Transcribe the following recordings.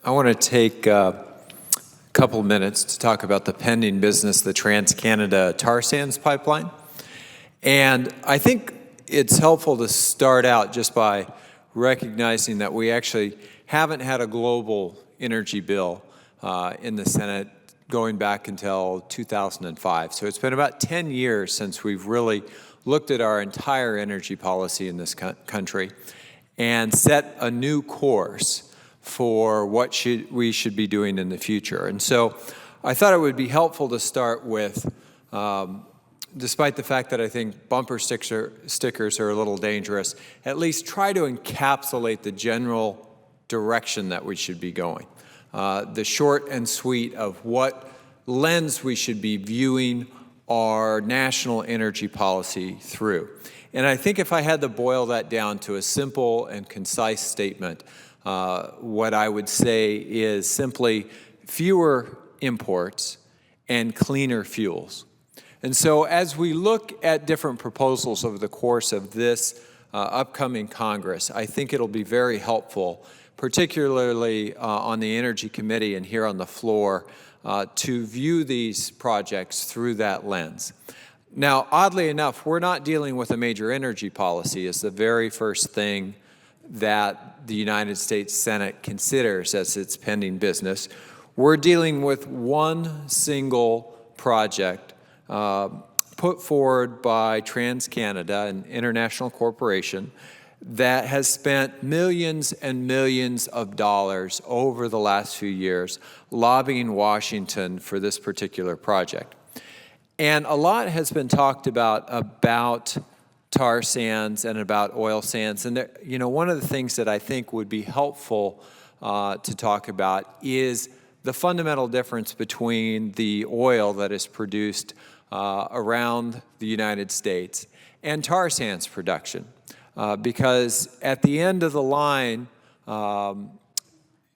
I want to take a couple minutes to talk about the pending business, the Trans-Canada tar sands pipeline. And I think it's helpful to start out just by recognizing that we actually haven't had a global energy bill in the Senate going back until 2005. So it's been about 10 years since we've really looked at our entire energy policy in this country and set a new course for what we should be doing in the future. And so I thought it would be helpful to start with, despite the fact that I think bumper stickers are a little dangerous, at least try to encapsulate the general direction that we should be going. The short and sweet of what lens we should be viewing our national energy policy through. And I think if I had to boil that down to a simple and concise statement, what I would say is simply fewer imports and cleaner fuels. And so as we look at different proposals over the course of this upcoming Congress, I think it'll be very helpful, particularly on the Energy Committee and here on the floor, to view these projects through that lens. Now, oddly enough, we're not dealing with a major energy policy as the very first thing that the United States Senate considers as its pending business. We're dealing with one single project put forward by Trans-Canada, an international corporation, that has spent millions and millions of dollars over the last few years lobbying Washington for this particular project. And a lot has been talked about tar sands and about oil sands. And there, one of the things that I think would be helpful to talk about is the fundamental difference between the oil that is produced around the United States and tar sands production. Because at the end of the line,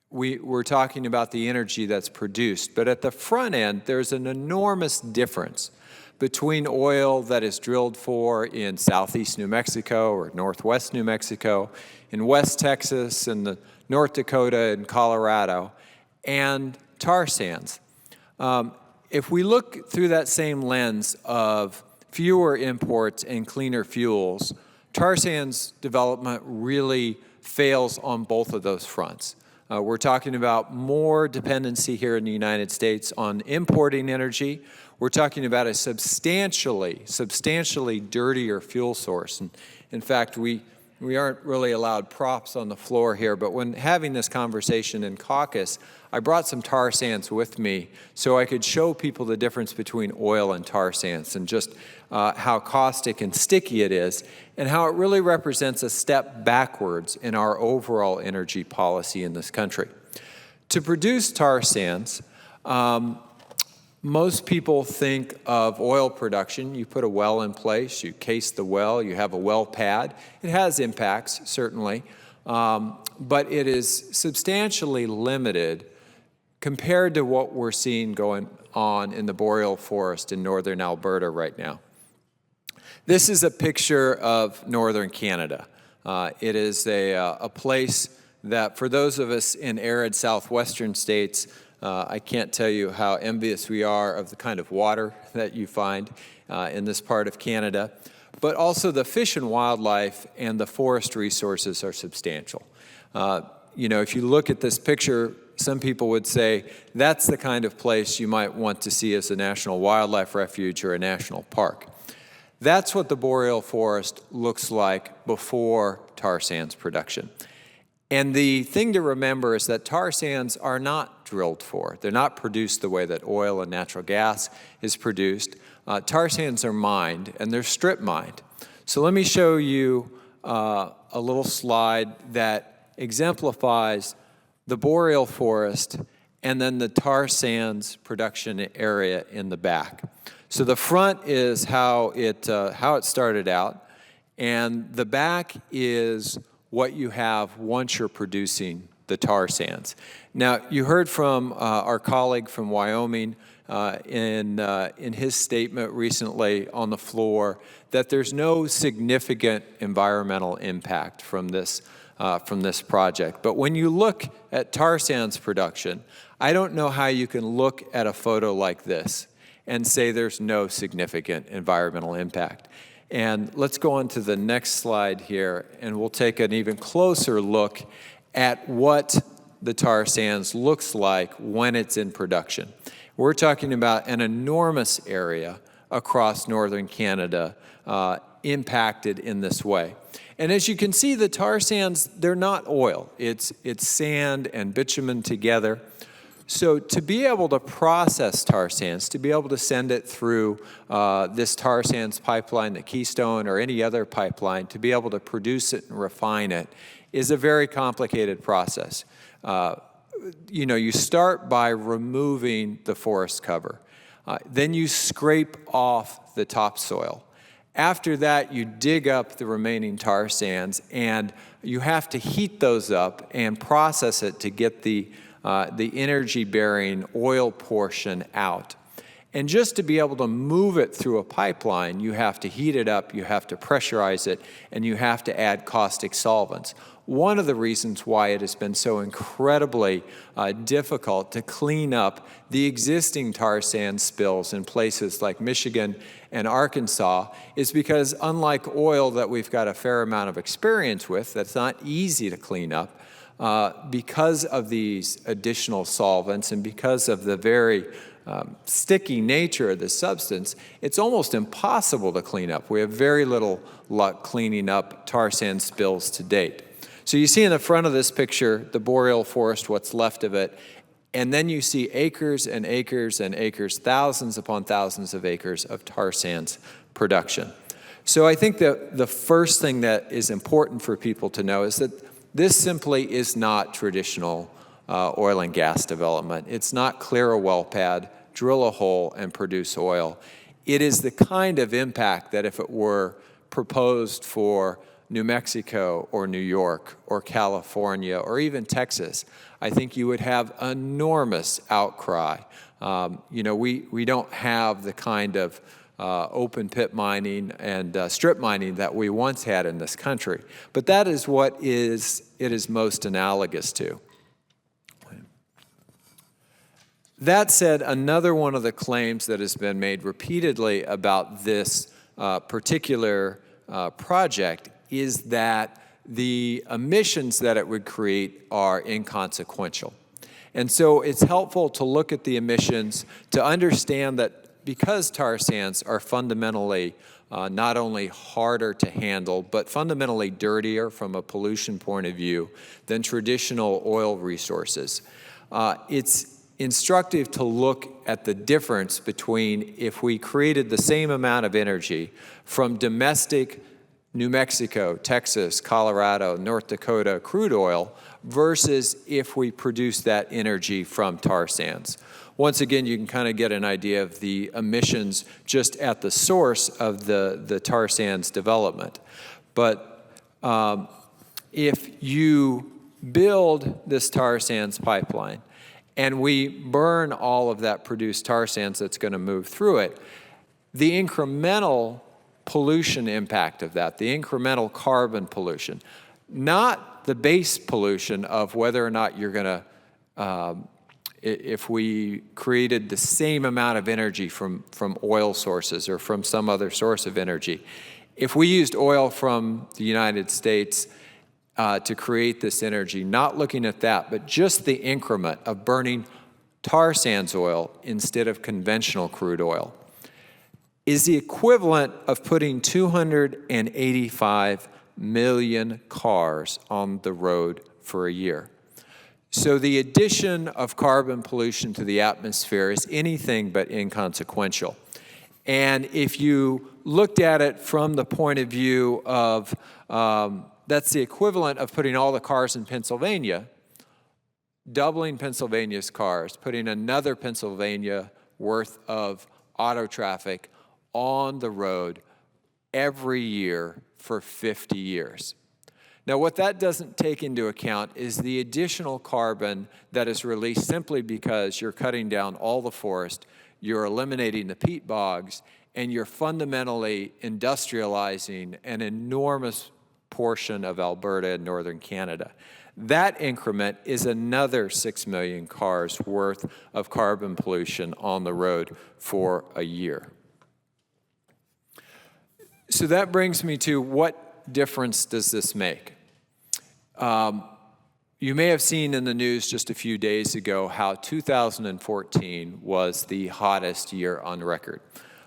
we're talking about the energy that's produced. But at the front end, there's an enormous difference between oil that is drilled for in southeast New Mexico or northwest New Mexico, in West Texas, and the North Dakota and Colorado, and tar sands. If we look through that same lens of fewer imports and cleaner fuels, tar sands development really fails on both of those fronts. We're talking about more dependency here in the United States on importing energy. We're talking about a substantially dirtier fuel source. And in fact, we aren't really allowed props on the floor here, but when having this conversation in caucus, I brought some tar sands with me so I could show people the difference between oil and tar sands and just how caustic and sticky it is and how it really represents a step backwards in our overall energy policy in this country. To produce tar sands, most people think of oil production. You put a well in place, you case the well, you have a well pad. It has impacts, certainly, but it is substantially limited compared to what we're seeing going on in the boreal forest in northern Alberta right now. This is a picture of northern Canada. It is a place that for those of us in arid southwestern states, I can't tell you how envious we are of the kind of water that you find in this part of Canada, but also the fish and wildlife and the forest resources are substantial. If you look at this picture, some people would say that's the kind of place you might want to see as a national wildlife refuge or a national park. That's what the boreal forest looks like before tar sands production. And the thing to remember is that tar sands are not drilled for. They're not produced the way that oil and natural gas is produced. Tar sands are mined, and they're strip mined. So let me show you a little slide that exemplifies the boreal forest and then the tar sands production area in the back. So the front is how it started out, and the back is what you have once you're producing the tar sands. Now, you heard from our colleague from Wyoming in his statement recently on the floor that there's no significant environmental impact from this from this project. But when you look at tar sands production, I don't know how you can look at a photo like this and say there's no significant environmental impact. And let's go on to the next slide here, and we'll take an even closer look at what the tar sands looks like when it's in production. We're talking about an enormous area across northern Canada impacted in this way. And as you can see, the tar sands, they're not oil. It's sand and bitumen together. So to be able to process tar sands, to be able to send it through this tar sands pipeline, the Keystone or any other pipeline, to be able to produce it and refine it is a very complicated process. You start by removing the forest cover. Then you scrape off the topsoil. After that, you dig up the remaining tar sands, and you have to heat those up and process it to get the energy-bearing oil portion out. And just to be able to move it through a pipeline, you have to heat it up, you have to pressurize it, and you have to add caustic solvents. One of the reasons why it has been so incredibly difficult to clean up the existing tar sand spills in places like Michigan and Arkansas is because, unlike oil that we've got a fair amount of experience with, that's not easy to clean up, because of these additional solvents and because of the very sticky nature of the substance, it's almost impossible to clean up. We have very little luck cleaning up tar sand spills to date. So you see in the front of this picture the boreal forest, what's left of it, and then you see acres and acres and acres, thousands upon thousands of acres of tar sands production. So I think that the first thing that is important for people to know is that this simply is not traditional oil and gas development. It's not clear a well pad, drill a hole, and produce oil. It is the kind of impact that if it were proposed for New Mexico or New York or California or even Texas, I think you would have enormous outcry. We don't have the kind of open pit mining and strip mining that we once had in this country. But that is what it is most analogous to. That said, another one of the claims that has been made repeatedly about this particular project is that the emissions that it would create are inconsequential. And so it's helpful to look at the emissions to understand that because tar sands are fundamentally not only harder to handle, but fundamentally dirtier from a pollution point of view than traditional oil resources, it's instructive to look at the difference between if we created the same amount of energy from domestic New Mexico, Texas, Colorado, North Dakota crude oil versus if we produce that energy from tar sands. Once again, you can kind of get an idea of the emissions just at the source of the tar sands development. But if you build this tar sands pipeline and we burn all of that produced tar sands that's going to move through it, the incremental pollution impact of that, the incremental carbon pollution, not the base pollution of whether or not you're going to, if we created the same amount of energy from oil sources or from some other source of energy. If we used oil from the United States to create this energy, not looking at that, but just the increment of burning tar sands oil instead of conventional crude oil, is the equivalent of putting 285 million cars on the road for a year. So the addition of carbon pollution to the atmosphere is anything but inconsequential. And if you looked at it from the point of view of that's the equivalent of putting all the cars in Pennsylvania, doubling Pennsylvania's cars, putting another Pennsylvania worth of auto traffic on the road every year for 50 years. Now, what that doesn't take into account is the additional carbon that is released simply because you're cutting down all the forest, you're eliminating the peat bogs, and you're fundamentally industrializing an enormous portion of Alberta and northern Canada. That increment is another 6 million cars worth of carbon pollution on the road for a year. So that brings me to, what difference does this make? You may have seen in the news just a few days ago how 2014 was the hottest year on record.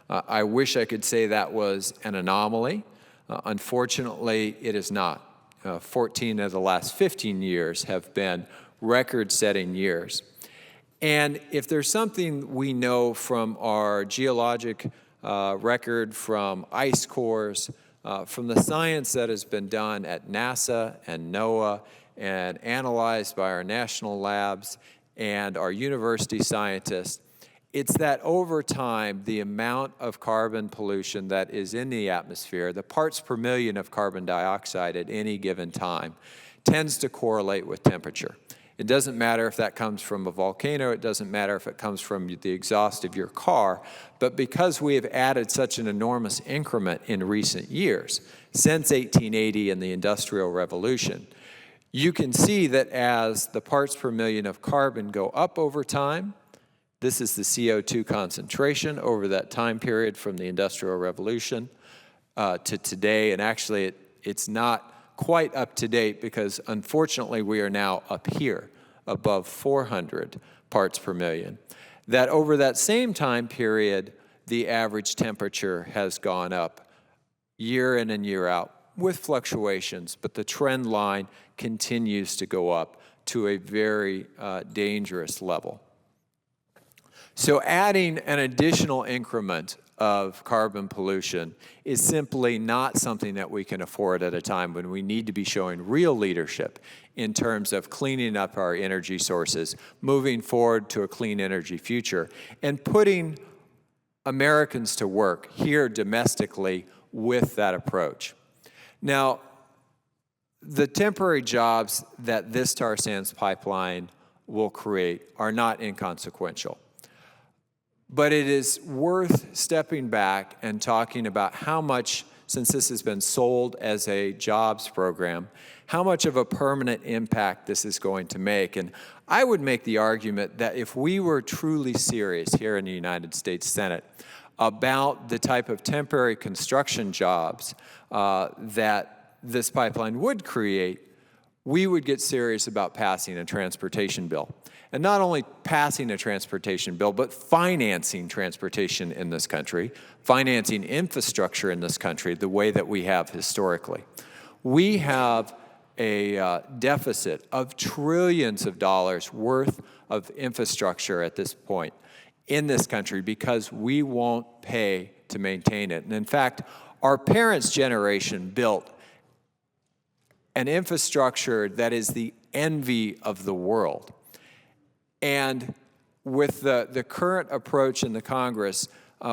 I wish I could say that was an anomaly. Unfortunately, it is not. 14 of the last 15 years have been record-setting years. And if there's something we know from our geologic record, from ice cores, from the science that has been done at NASA and NOAA and analyzed by our national labs and our university scientists, it's that over time, the amount of carbon pollution that is in the atmosphere, the parts per million of carbon dioxide at any given time, tends to correlate with temperature. It doesn't matter if that comes from a volcano, it doesn't matter if it comes from the exhaust of your car, but because we have added such an enormous increment in recent years, since 1880 and the Industrial Revolution, you can see that as the parts per million of carbon go up over time, this is the CO2 concentration over that time period from the Industrial Revolution to today. And actually, it's not quite up to date because, unfortunately, we are now up here above 400 parts per million. That over that same time period, the average temperature has gone up year in and year out with fluctuations, but the trend line continues to go up to a very dangerous level. So adding an additional increment of carbon pollution is simply not something that we can afford at a time when we need to be showing real leadership in terms of cleaning up our energy sources, moving forward to a clean energy future, and putting Americans to work here domestically with that approach. Now, the temporary jobs that this tar sands pipeline will create are not inconsequential. But it is worth stepping back and talking about how much, since this has been sold as a jobs program, how much of a permanent impact this is going to make. And I would make the argument that if we were truly serious here in the United States Senate about the type of temporary construction jobs that this pipeline would create, we would get serious about passing a transportation bill. And not only passing a transportation bill, but financing transportation in this country, financing infrastructure in this country the way that we have historically. We have a deficit of trillions of dollars worth of infrastructure at this point in this country because we won't pay to maintain it. And in fact, our parents' generation built an infrastructure that is the envy of the world. And with the current approach in the Congress,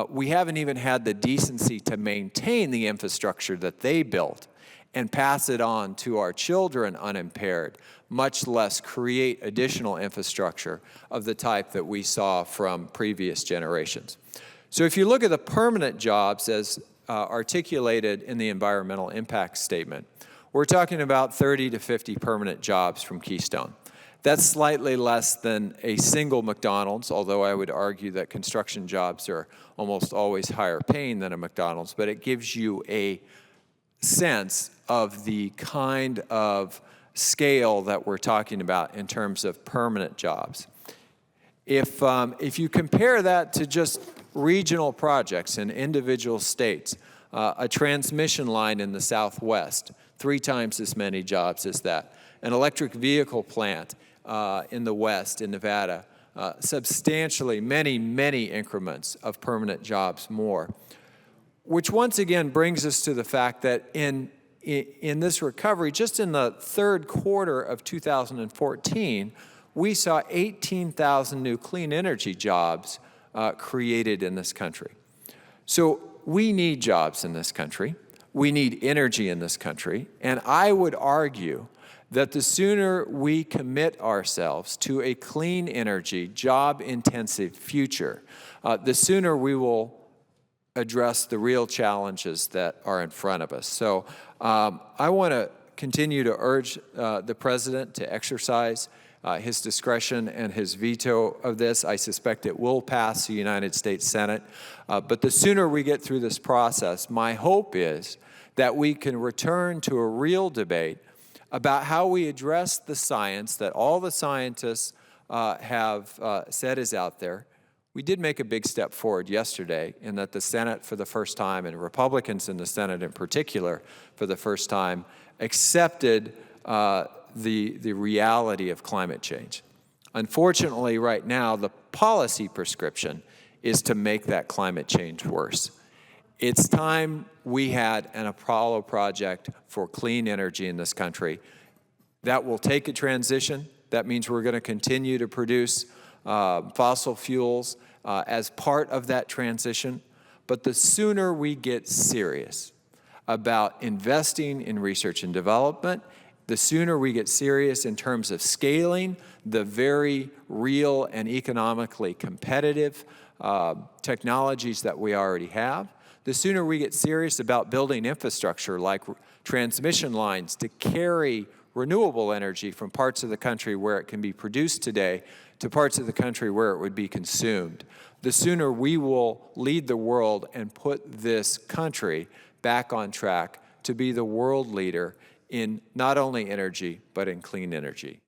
we haven't even had the decency to maintain the infrastructure that they built and pass it on to our children unimpaired, much less create additional infrastructure of the type that we saw from previous generations. So if you look at the permanent jobs as articulated in the environmental impact statement, we're talking about 30 to 50 permanent jobs from Keystone. That's slightly less than a single McDonald's, although I would argue that construction jobs are almost always higher paying than a McDonald's, but it gives you a sense of the kind of scale that we're talking about in terms of permanent jobs. If you compare that to just regional projects in individual states, a transmission line in the Southwest, 3 times as many jobs as that. An electric vehicle plant in the West, in Nevada, substantially many increments of permanent jobs more. Which once again brings us to the fact that in this recovery, just in the third quarter of 2014, we saw 18,000 new clean energy jobs created in this country. So we need jobs in this country. We need energy in this country. And I would argue that the sooner we commit ourselves to a clean energy, job-intensive future, the sooner we will address the real challenges that are in front of us. So I want to continue to urge the president to exercise his discretion and his veto of this. I suspect it will pass the United States Senate. But the sooner we get through this process, my hope is that we can return to a real debate about how we address the science that all the scientists have said is out there. We did make a big step forward yesterday in that the Senate for the first time, and Republicans in the Senate in particular for the first time, accepted the reality of climate change. Unfortunately, right now, the policy prescription is to make that climate change worse. It's time we had an Apollo project for clean energy in this country. That will take a transition. That means we're going to continue to produce fossil fuels as part of that transition. But the sooner we get serious about investing in research and development, the sooner we get serious in terms of scaling the very real and economically competitive technologies that we already have, the sooner we get serious about building infrastructure like transmission lines to carry renewable energy from parts of the country where it can be produced today to parts of the country where it would be consumed, the sooner we will lead the world and put this country back on track to be the world leader in not only energy, but in clean energy.